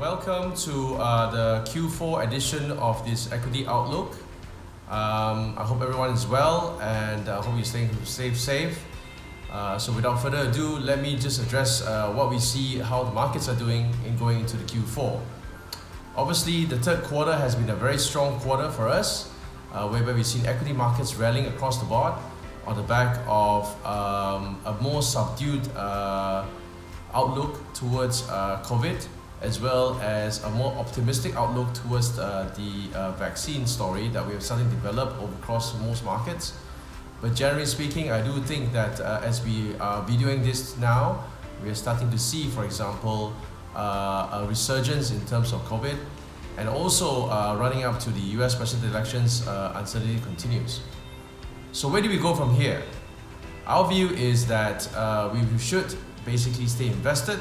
Welcome to the Q4 edition of this Equity Outlook. I hope everyone is well and I hope you're staying safe. So without further ado, let me just address what we see, how the markets are doing in going into the Q4. Obviously, the third quarter has been a very strong quarter for us, whereby we've seen equity markets rallying across the board on the back of a more subdued outlook towards COVID, as well as a more optimistic outlook towards the vaccine story that we're starting to develop across most markets. But generally speaking, I do think that as we are videoing this now, we are starting to see, for example, a resurgence in terms of COVID, and also running up to the US presidential elections, uncertainty continues. So where do we go from here? Our view is that we should basically stay invested.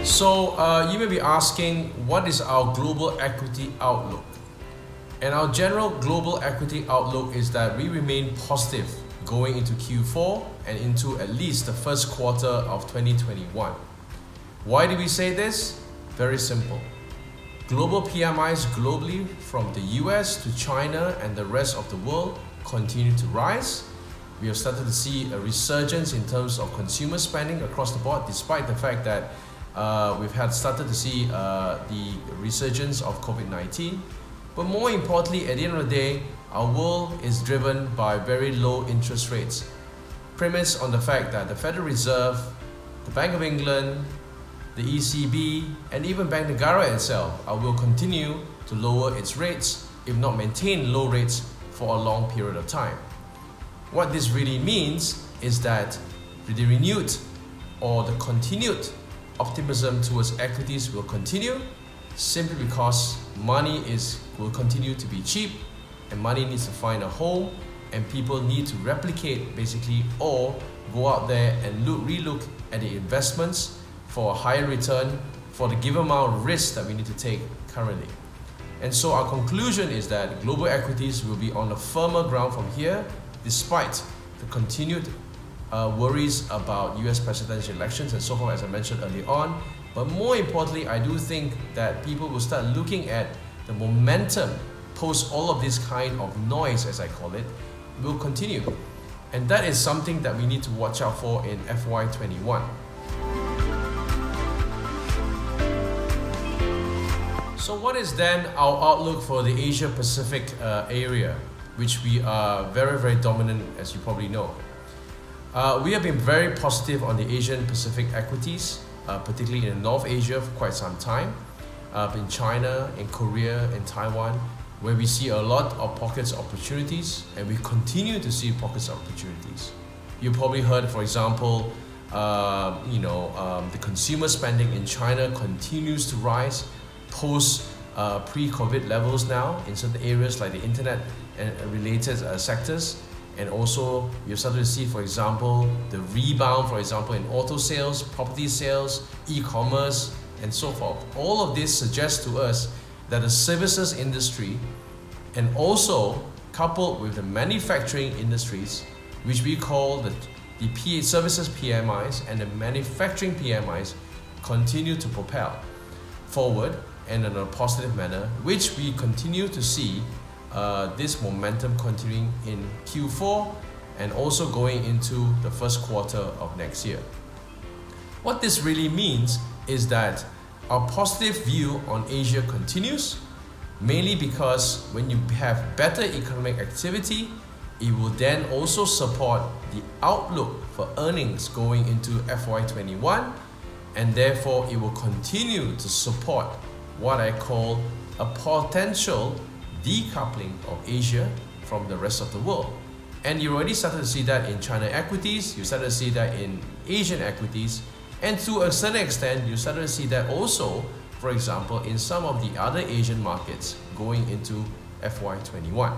So you may be asking, what is our global equity outlook? And our general global equity outlook is that we remain positive going into Q4 and into at least the first quarter of 2021. Why do we say this? Very simple. Global PMIs globally from the US to China and the rest of the world continue to rise. We have started to see a resurgence in terms of consumer spending across the board, despite the fact that we've started to see the resurgence of COVID-19. But more importantly, at the end of the day, our world is driven by very low interest rates, premised on the fact that the Federal Reserve, the Bank of England, the ECB, and even Bank Negara itself will continue to lower its rates, if not maintain low rates for a long period of time. What this really means is that the renewed or the continued optimism towards equities will continue, simply because money will continue to be cheap, and money needs to find a home, and people need to replicate basically, or go out there and relook at the investments for a higher return for the given amount of risk that we need to take currently. And so our conclusion is that global equities will be on a firmer ground from here, despite the continued worries about US presidential elections and so forth, as I mentioned earlier on. But more importantly, I do think that people will start looking at the momentum post all of this kind of noise, as I call it, will continue. And that is something that we need to watch out for in FY21. So what is then our outlook for the Asia Pacific area, which we are very, very dominant, as you probably know. We have been very positive on the Asian Pacific equities, particularly in North Asia for quite some time, in China, in Korea, in Taiwan, where we see a lot of pockets of opportunities, and we continue to see pockets of opportunities. You probably heard, for example, the consumer spending in China continues to rise post pre-COVID levels now in certain areas like the internet and related sectors. And also, you've started to see, for example, the rebound, for example, in auto sales, property sales, e-commerce, and so forth. All of this suggests to us that the services industry, and also coupled with the manufacturing industries, which we call the services PMIs and the manufacturing PMIs, continue to propel forward and in a positive manner, which we continue to see this momentum continuing in Q4 and also going into the first quarter of next year. What this really means is that our positive view on Asia continues, mainly because when you have better economic activity, it will then also support the outlook for earnings going into FY21, and therefore it will continue to support what I call a potential decoupling of Asia from the rest of the world. And you already started to see that in China equities, you started to see that in Asian equities, and to a certain extent, you started to see that also, for example, in some of the other Asian markets going into FY21.